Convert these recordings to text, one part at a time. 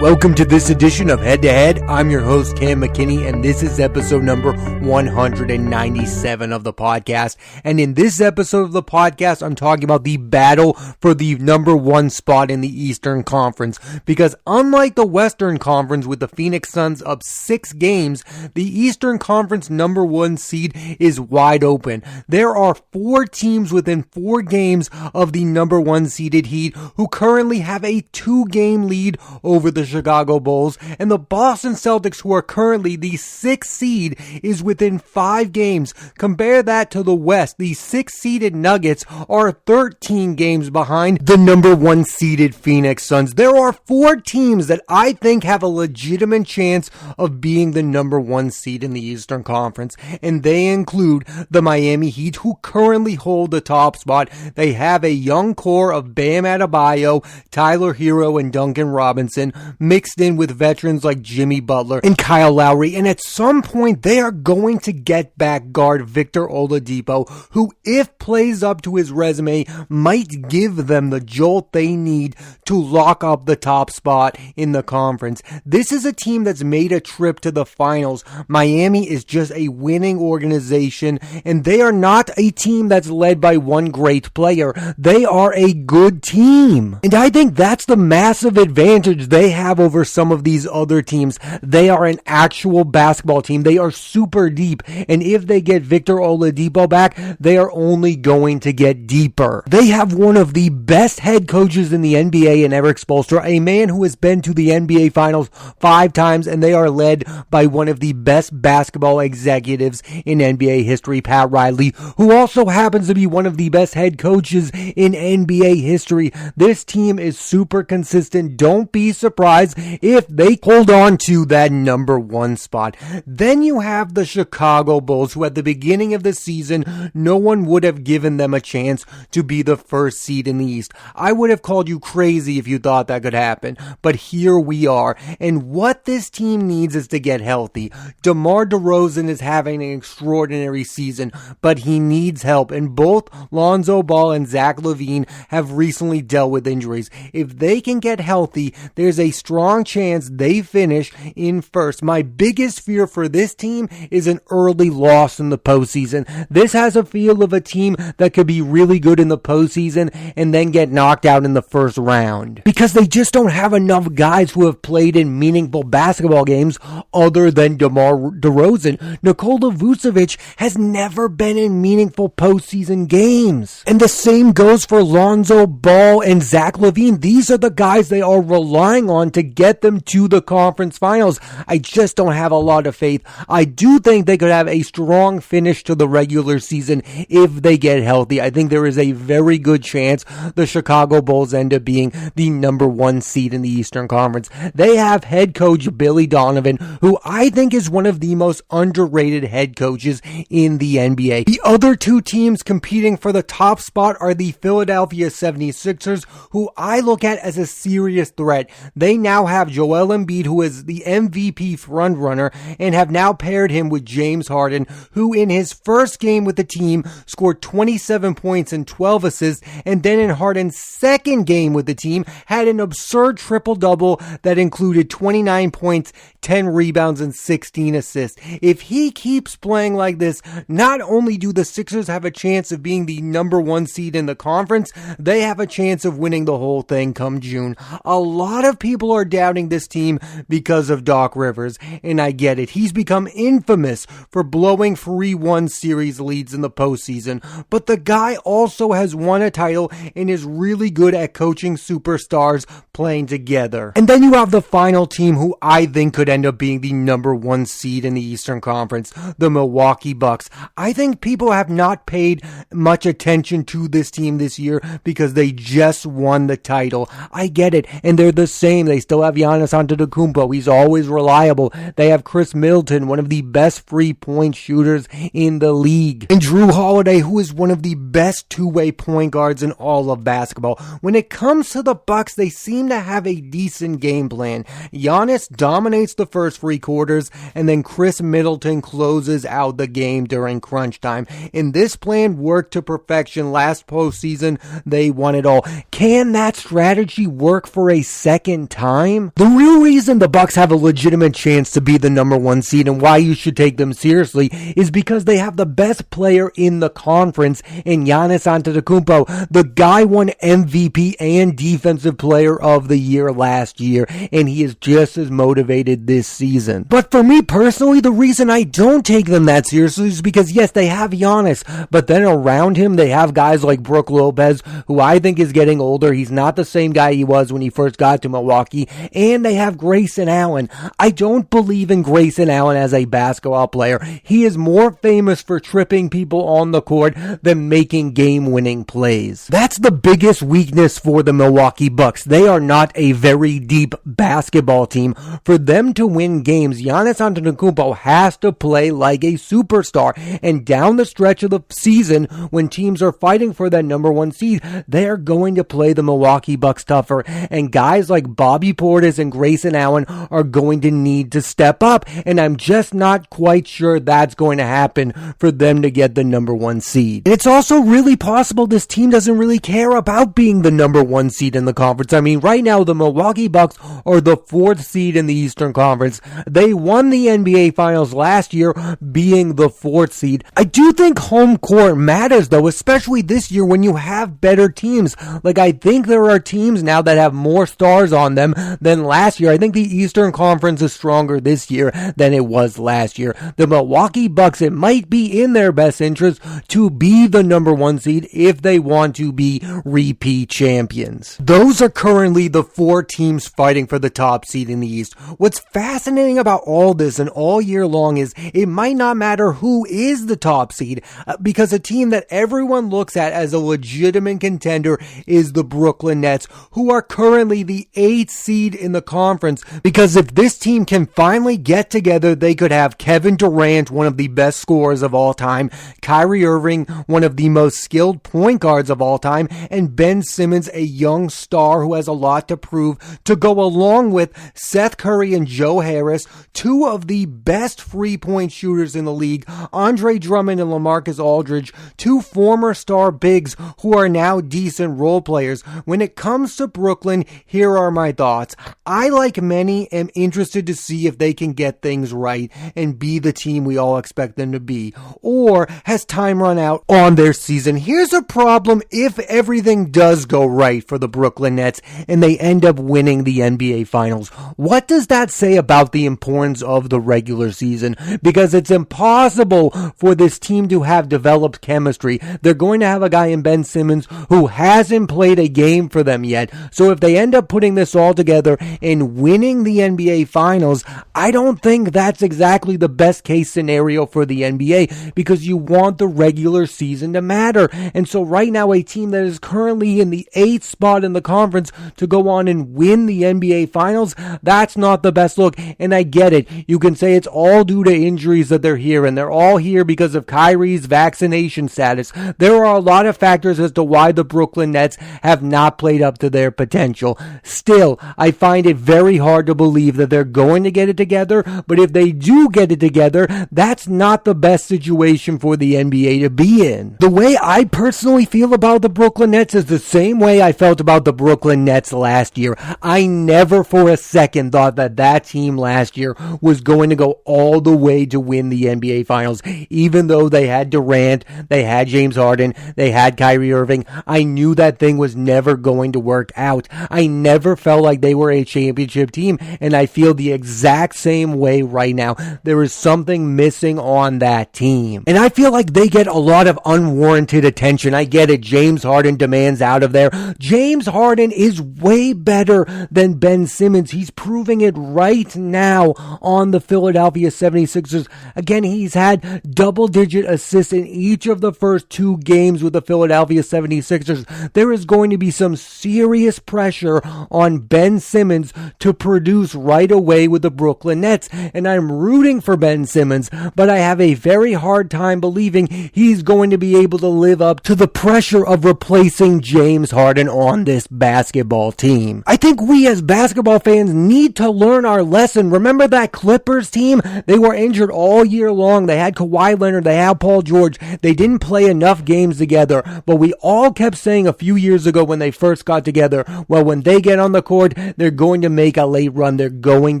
Welcome to this edition of Head to Head. I'm your host, Cam McKinney, and this is episode number 197 of the podcast. And in this episode of the podcast, I'm talking about the battle for the number one spot in the Eastern Conference. Because unlike the Western Conference with the Phoenix Suns up 6 games, the Eastern Conference number one seed is wide open. There are 4 teams within 4 games of the number one seeded Heat who currently have a 2-game lead over the Chicago Bulls, and the Boston Celtics, who are currently the 6th seed, is within 5 games. Compare that to the West. The 6th seeded Nuggets are 13 games behind the number 1 seeded Phoenix Suns. There are 4 teams that I think have a legitimate chance of being the number 1 seed in the Eastern Conference, and they include the Miami Heat, who currently hold the top spot. They have a young core of Bam Adebayo, Tyler Hero, and Duncan Robinson, mixed in with veterans like Jimmy Butler and Kyle Lowry, and at some point they are going to get back guard Victor Oladipo, who, if plays up to his resume, might give them the jolt they need to lock up the top spot in the conference. This is a team that's made a trip to the finals. Miami is just a winning organization, and they are not a team that's led by one great player. They are a good team, and I think that's the massive advantage they have over some of these other teams. They are an actual basketball team. They are super deep, and if they get Victor Oladipo back, they are only going to get deeper. They have one of the best head coaches in the NBA in Erik Spoelstra, a man who has been to the NBA Finals 5 times, and they are led by one of the best basketball executives in NBA history, Pat Riley, who also happens to be one of the best head coaches in NBA history. This team is super consistent. Don't be surprised if they hold on to that number 1 spot. Then you have the Chicago Bulls, who at the beginning of the season, no one would have given them a chance to be the first seed in the East. I would have called you crazy if you thought that could happen, but here we are. And what this team needs is to get healthy. DeMar DeRozan is having an extraordinary season, but he needs help, and both Lonzo Ball and Zach LaVine have recently dealt with injuries. If they can get healthy, there's a strong chance they finish in first. My biggest fear for this team is an early loss in the postseason. This has a feel of a team that could be really good in the postseason and then get knocked out in the first round, because they just don't have enough guys who have played in meaningful basketball games other than DeMar DeRozan. Nikola Vucevic has never been in meaningful postseason games, and the same goes for Lonzo Ball and Zach LaVine. These are the guys they are relying on to get them to the conference finals. I just don't have a lot of faith. I do think they could have a strong finish to the regular season if they get healthy. I think there is a very good chance the Chicago Bulls end up being the number 1 seed in the Eastern Conference. They have head coach Billy Donovan, who I think is one of the most underrated head coaches in the NBA. The other 2 teams competing for the top spot are the Philadelphia 76ers, who I look at as a serious threat. They now have Joel Embiid, who is the MVP frontrunner, and have now paired him with James Harden, who in his first game with the team scored 27 points and 12 assists, and then in Harden's second game with the team had an absurd triple-double that included 29 points, 10 rebounds, and 16 assists. If he keeps playing like this, not only do the Sixers have a chance of being the number 1 seed in the conference, they have a chance of winning the whole thing come June. A lot of people are doubting this team because of Doc Rivers, and I get it. He's become infamous for blowing 3-1 series leads in the postseason, but the guy also has won a title and is really good at coaching superstars playing together. And then you have the final team, who I think could end up being the number 1 seed in the Eastern Conference, the Milwaukee Bucks. I think people have not paid much attention to this team this year because they just won the title. I get it, and they're the same. They still have Giannis Antetokounmpo. He's always reliable. They have Chris Middleton, one of the best free-point shooters in the league, and Drew Holiday, who is one of the best two-way point guards in all of basketball. When it comes to the Bucks, they seem to have a decent game plan. Giannis dominates the first 3 quarters, and then Chris Middleton closes out the game during crunch time. And this plan worked to perfection last postseason. They won it all. Can that strategy work for a second time? time. The real reason the Bucks have a legitimate chance to be the number one seed and why you should take them seriously is because they have the best player in the conference in Giannis Antetokounmpo. The guy won MVP and Defensive Player of the Year last year, and he is just as motivated this season. But for me personally, the reason I don't take them that seriously is because yes, they have Giannis, but then around him they have guys like Brook Lopez, who I think is getting older. He's not the same guy he was when he first got to Milwaukee, and they have Grayson Allen. I don't believe in Grayson Allen as a basketball player. He is more famous for tripping people on the court than making game-winning plays. That's the biggest weakness for the Milwaukee Bucks. They are not a very deep basketball team. For them to win games, Giannis Antetokounmpo has to play like a superstar. And down the stretch of the season, when teams are fighting for that number one seed, they're going to play the Milwaukee Bucks tougher. And guys like Bobby Portis and Grayson Allen are going to need to step up. And I'm just not quite sure that's going to happen for them to get the number one seed. And it's also really possible this team doesn't really care about being the number one seed in the conference. I mean, right now, the Milwaukee Bucks are the fourth seed in the Eastern Conference. They won the NBA Finals last year, being the fourth seed. I do think home court matters, though, especially this year when you have better teams. Like, I think there are teams now that have more stars on them than last year. I think the Eastern Conference is stronger this year than it was last year. The Milwaukee Bucks, it might be in their best interest to be the number one seed if they want to be repeat champions. Those are currently the four teams fighting for the top seed in the East. What's fascinating about all this and all year long is it might not matter who is the top seed because a team that everyone looks at as a legitimate contender is the Brooklyn Nets, who are currently the 8th seed in the conference, because if this team can finally get together, they could have Kevin Durant, one of the best scorers of all time, Kyrie Irving, one of the most skilled point guards of all time, and Ben Simmons, a young star who has a lot to prove, to go along with Seth Curry and Joe Harris, two of the best free-point shooters in the league, Andre Drummond and LaMarcus Aldridge, two former star bigs who are now decent role players. When it comes to Brooklyn, here are my thoughts. I, like many, am interested to see if they can get things right and be the team we all expect them to be. Or has time run out on their season? Here's a problem if everything does go right for the Brooklyn Nets and they end up winning the NBA Finals. What does that say about the importance of the regular season? Because it's impossible for this team to have developed chemistry. They're going to have a guy in Ben Simmons who hasn't played a game for them yet. So if they end up putting this all together and winning the NBA Finals, I don't think that's exactly the best case scenario for the NBA, because you want the regular season to matter. And so right now, a team that is currently in the 8th spot in the conference to go on and win the NBA Finals, that's not the best look. And I get it. You can say it's all due to injuries that they're here, and they're all here because of Kyrie's vaccination status. There are a lot of factors as to why the Brooklyn Nets have not played up to their potential. Still, I find it very hard to believe that they're going to get it together, but if they do get it together, that's not the best situation for the NBA to be in. The way I personally feel about the Brooklyn Nets is the same way I felt about the Brooklyn Nets last year. I never for a second thought that that team last year was going to go all the way to win the NBA Finals. Even though they had Durant, they had James Harden, they had Kyrie Irving, I knew that thing was never going to work out. I never felt like they were a championship team, and I feel the exact same way right now. There is something missing on that team. And I feel like they get a lot of unwarranted attention. I get it. James Harden demands out of there. James Harden is way better than Ben Simmons. He's proving it right now on the Philadelphia 76ers. Again, he's had double-digit assists in each of the first 2 games with the Philadelphia 76ers. There is going to be some serious pressure on Ben Simmons to produce right away with the Brooklyn Nets. And I'm rooting for Ben Simmons, but I have a very hard time believing he's going to be able to live up to the pressure of replacing James Harden on this basketball team. I think we as basketball fans need to learn our lesson. Remember that Clippers team? They were injured all year long. They had Kawhi Leonard, they had Paul George. They didn't play enough games together, but we all kept saying a few years ago when they first got together, well, when they get on the court, They're going to make a late run. They're going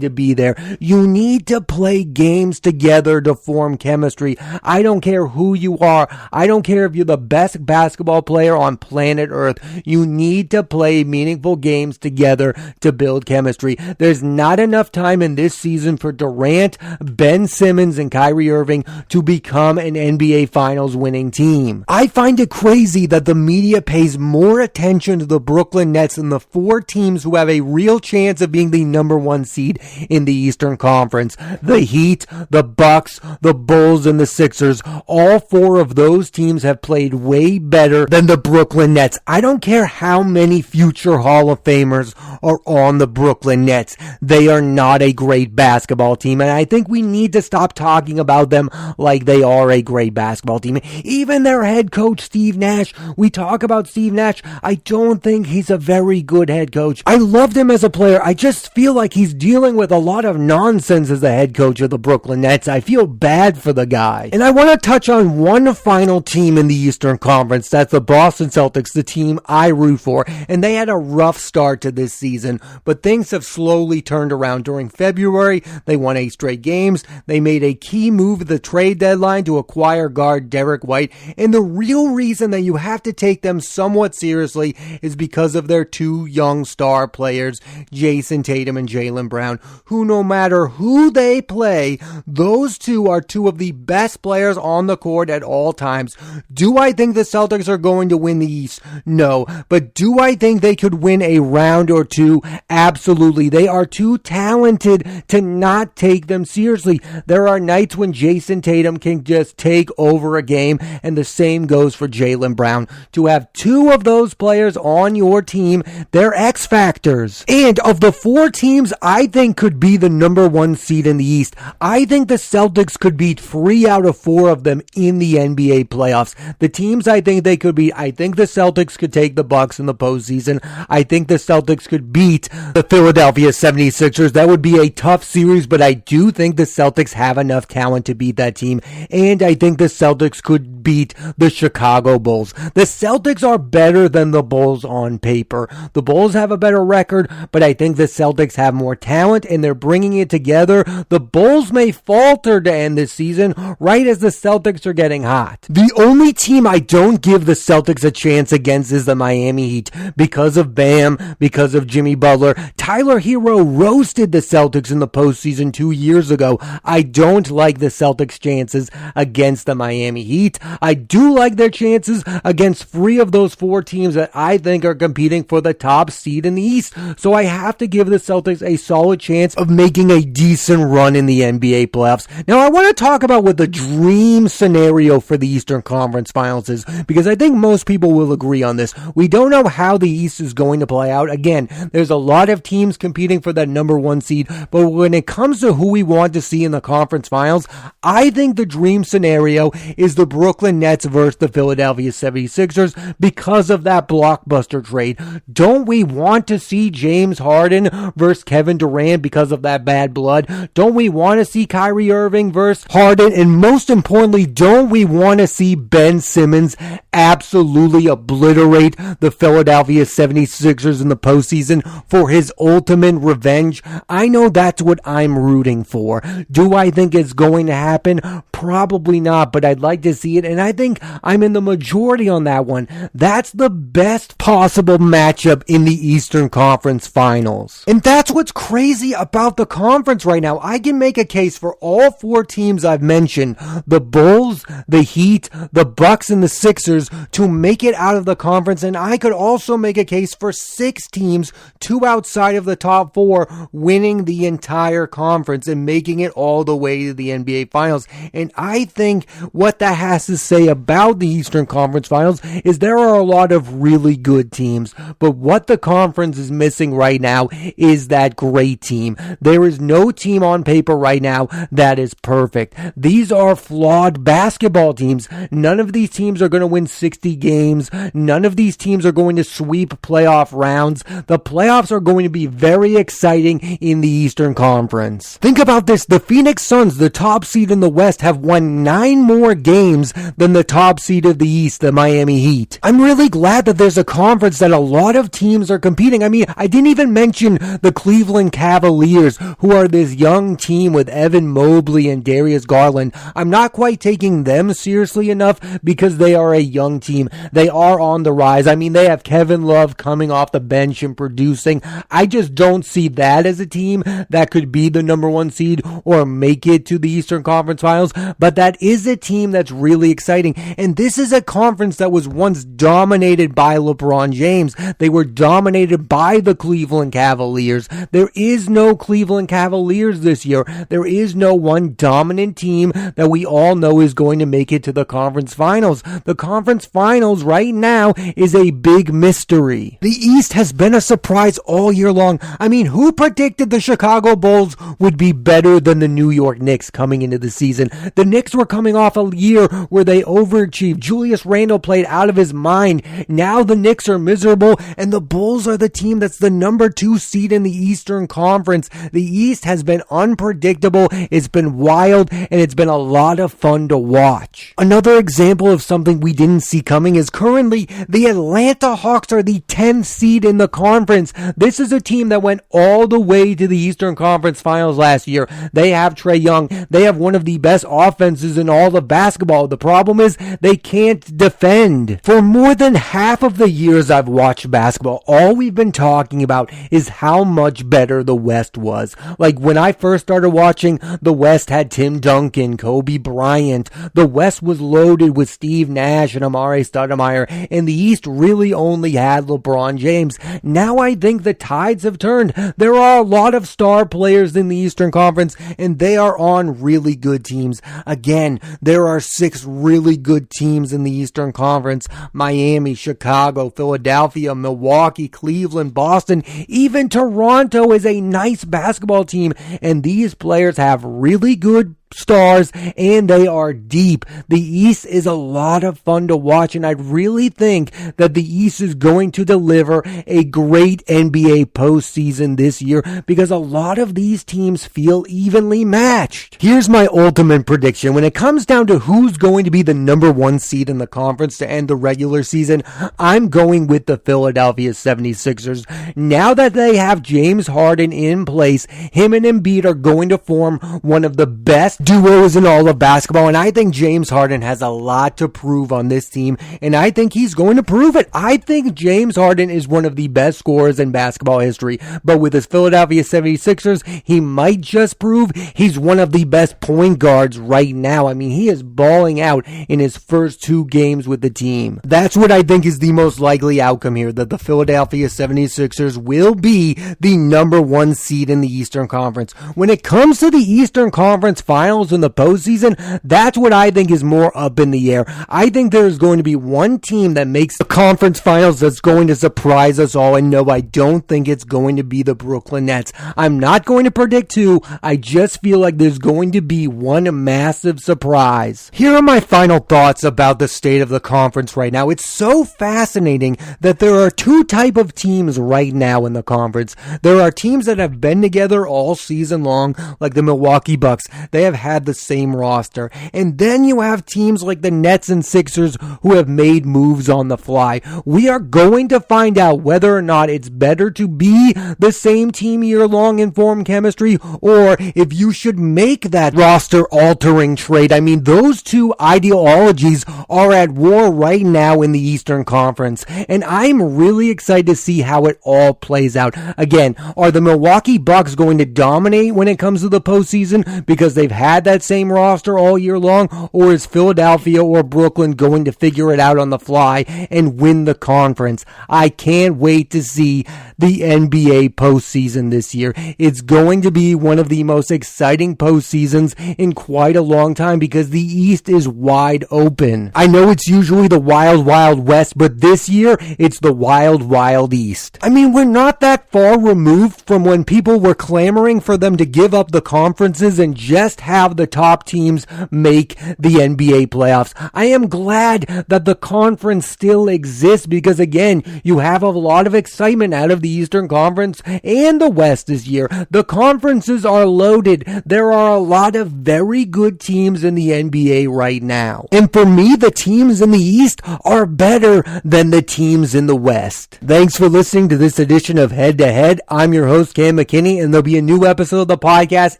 to be there. You need to play games together to form chemistry. I don't care who you are. I don't care if you're the best basketball player on planet Earth. You need to play meaningful games together to build chemistry. There's not enough time in this season for Durant, Ben Simmons, and Kyrie Irving to become an NBA Finals winning team. I find it crazy that the media pays more attention to the Brooklyn Nets than the four teams who have a real chance of being the number one seed in the Eastern Conference. The Heat, the Bucks, the Bulls, and the Sixers. All four of those teams have played way better than the Brooklyn Nets. I don't care how many future Hall of Famers are on the Brooklyn Nets. They are not a great basketball team, and I think we need to stop talking about them like they are a great basketball team. Even their head coach, Steve Nash, we talk about Steve Nash. I don't think he's a very good head coach. I loved him as a player. I just feel like he's dealing with a lot of nonsense as the head coach of the Brooklyn Nets. I feel bad for the guy. And I want to touch on one final team in the Eastern Conference. That's the Boston Celtics, the team I root for. And they had a rough start to this season, but things have slowly turned around. During February, they won 8 straight games. They made a key move at the trade deadline to acquire guard Derek White. And the real reason that you have to take them somewhat seriously is because of their two young star players, Jason Tatum and Jaylen Brown, who no matter who they play, those two are two of the best players on the court at all times. Do I think the Celtics are going to win the East? No. But do I think they could win a round or two? Absolutely. They are too talented to not take them seriously. There are nights when Jason Tatum can just take over a game, and the same goes for Jaylen Brown. To have two of those players on your team, they're X factors. And of the four teams I think could be the number one seed in the East, I think the Celtics could beat 3 out of 4 of them in the NBA playoffs. The teams I think they could beat, I think the Celtics could take the Bucks in the postseason. I think the Celtics could beat the Philadelphia 76ers. That would be a tough series, but I do think the Celtics have enough talent to beat that team. And I think the Celtics could beat the Chicago Bulls. The Celtics are better than the Bulls on paper. The Bulls have a better record, but I think the Celtics have more talent and they're bringing it together. The Bulls may falter to end this season right as the Celtics are getting hot. The only team I don't give the Celtics a chance against is the Miami Heat because of Bam, because of Jimmy Butler. Tyler Hero roasted the Celtics in the postseason 2 years ago. I don't like the Celtics' chances against the Miami Heat. I do like their chances against 3 of those 4 teams that I think are competing for the top seed in the East. So I have to give the Celtics a solid chance of making a decent run in the NBA playoffs. Now I want to talk about what the dream scenario for the Eastern Conference Finals is, because I think most people will agree on this. We don't know how the East is going to play out. Again, there's a lot of teams competing for that number 1 seed, but when it comes to who we want to see in the conference finals, I think the dream scenario is the Brooklyn Nets versus the Philadelphia 76ers because of that blockbuster trade. Don't we want to see James Harden versus Kevin Durant because of that bad blood? Don't we want to see Kyrie Irving versus Harden? And most importantly, don't we want to see Ben Simmons absolutely obliterate the Philadelphia 76ers in the postseason for his ultimate revenge? I know that's what I'm rooting for. Do I think it's going to happen? Probably not, but I'd like to see it, and I think I'm in the majority on that one. That's the best possible matchup in the Eastern Conference Finals. And that's what's crazy about the conference right now. I can make a case for all 4 teams I've mentioned, the Bulls, the Heat, the Bucks, and the Sixers, to make it out of the conference, and I could also make a case for 6 teams, 2 outside of the top 4, winning the entire conference and making it all the way to the NBA Finals. And I think what that has to say about the Eastern Conference Finals is there are a lot of really good teams, but what the conference is missing right now is that great team. There is no team on paper right now that is perfect. These are flawed basketball teams. None of these teams are going to win 60 games. None of these teams are going to sweep playoff rounds. The playoffs are going to be very exciting in the Eastern Conference. Think about this. The Phoenix Suns, the top seed in the West, have won 9 more games than the top seed of the East, the Miami Heat. I'm really glad that there's a conference that a lot of teams are competing. I mean, I didn't even mention the Cleveland Cavaliers, who are this young team with Evan Mobley and Darius Garland. I'm not quite taking them seriously enough because they are a young team. They are on the rise. I mean, they have Kevin Love coming off the bench and producing. I just don't see that as a team that could be the number one seed or make it to the Eastern Conference Finals, but that is a team that's really exciting. And this is a conference that was once dominated by LeBron James. They were dominated by the Cleveland Cavaliers. There is no Cleveland Cavaliers this year. There is no one dominant team that we all know is going to make it to the conference finals. The conference finals right now is a big mystery. The East has been a surprise all year long. I mean, who predicted the Chicago Bulls would be better than the New York Knicks coming into the season? The Knicks were coming off a year where they overachieved. Julius Randle played out of his mind. Now the Knicks are miserable, and the Bulls are the team that's the number 2 seed in the Eastern Conference. The East has been unpredictable. It's been wild, and it's been a lot of fun to watch. Another example of something we didn't see coming is currently the Atlanta Hawks are the 10th seed in the conference. This is a team that went all the way to the Eastern Conference Finals last year. They have Trae Young. They have one of the best offenses in all of basketball. The problem is they can't defend. For more than half of the years I've watched basketball, all we've been talking about is how much better the West was. Like when I first started watching, the West had Tim Duncan, Kobe Bryant. The West was loaded with Steve Nash and Amare Stoudemire, and the East really only had LeBron James. Now I think the tides have turned. There are a lot of star players in the Eastern Conference, and they are on really good teams. Again, there are 6 really good teams in the Eastern Conference. Miami, Chicago, Philadelphia, Milwaukee, Cleveland, Boston, even Toronto is a nice basketball team, and these players have really good stars, and they are deep. The East is a lot of fun to watch, and I really think that the East is going to deliver a great NBA postseason this year because a lot of these teams feel evenly matched. Here's my ultimate prediction. When it comes down to who's going to be the number 1 seed in the conference to end the regular season, I'm going with the Philadelphia 76ers. Now that they have James Harden in place, him and Embiid are going to form one of the best duos in all of basketball, and I think James Harden has a lot to prove on this team, and I think he's going to prove it. I think James Harden is one of the best scorers in basketball history, but with his Philadelphia 76ers, he might just prove he's one of the best point guards right now. I mean, he is balling out in his first 2 games with the team. That's what I think is the most likely outcome here, that the Philadelphia 76ers will be the number 1 seed in the Eastern Conference. When it comes to the Eastern Conference Finals in the postseason, that's what I think is more up in the air. I think there's going to be one team that makes the conference finals that's going to surprise us all, and no, I don't think it's going to be the Brooklyn Nets. I'm not going to predict 2. I just feel like there's going to be one massive surprise. Here are my final thoughts about the state of the conference right now. It's so fascinating that there are 2 type of teams right now in the conference. There are teams that have been together all season long, like the Milwaukee Bucks. They have had the same roster. And then you have teams like the Nets and Sixers who have made moves on the fly. We are going to find out whether or not it's better to be the same team year long and form chemistry, or if you should make that roster altering trade. I mean, those 2 ideologies are at war right now in the Eastern Conference, and I'm really excited to see how it all plays out. Again, are the Milwaukee Bucks going to dominate when it comes to the postseason because they've had that same roster all year long, or is Philadelphia or Brooklyn going to figure it out on the fly and win the conference? I can't wait to see the NBA postseason this year. It's going to be one of the most exciting postseasons in quite a long time because the East is wide open. I know it's usually the wild, wild West, but this year it's the wild, wild East. I mean, we're not that far removed from when people were clamoring for them to give up the conferences and just have the top teams make the NBA playoffs. I am glad that the conference still exists because, again, you have a lot of excitement out of the the Eastern Conference and the West this year. The conferences are loaded. There are a lot of very good teams in the NBA right now. And for me, the teams in the East are better than the teams in the West. Thanks for listening to this edition of Head to Head. I'm your host, Cam McKinney, and there'll be a new episode of the podcast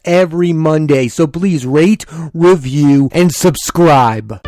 every Monday. So please rate, review, and subscribe.